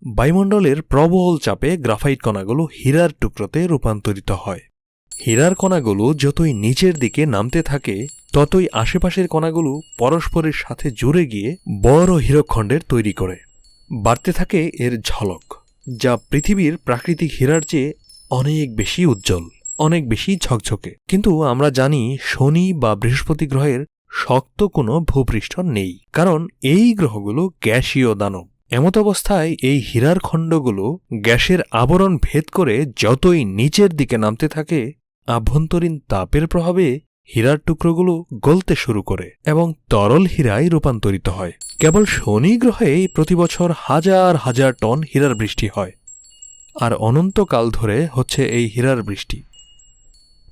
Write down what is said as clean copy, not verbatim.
বায়ুমণ্ডলের প্রবল চাপে গ্রাফাইট কণাগুলো হীরার টুকরোতে রূপান্তরিত হয়। হীরার কণাগুলো যতই নিচের দিকে নামতে থাকে ততই আশেপাশের কণাগুলো পরস্পরের সাথে জুড়ে গিয়ে বড় হীরকখণ্ডের তৈরি করে। বাড়তে থাকে এর ঝলক, যা পৃথিবীর প্রাকৃতিক হীরার চেয়ে অনেক বেশি উজ্জ্বল, অনেক বেশি ঝকঝকে। কিন্তু আমরা জানি শনি বা বৃহস্পতি গ্রহের শক্ত কোনো ভূপৃষ্ঠ নেই, কারণ এই গ্রহগুলো গ্যাসীয় দানব। এমত অবস্থায় এই হীরার খণ্ডগুলো গ্যাসের আবরণ ভেদ করে যতই নিচের দিকে নামতে থাকে, আভ্যন্তরীণ তাপের প্রভাবে হীরার টুকরোগুলো গলতে শুরু করে এবং তরল হীরায় রূপান্তরিত হয়। কেবল শনি গ্রহে প্রতিবছর হাজার হাজার টন হীরার বৃষ্টি হয়, আর অনন্তকাল ধরে হচ্ছে এই হীরার বৃষ্টি।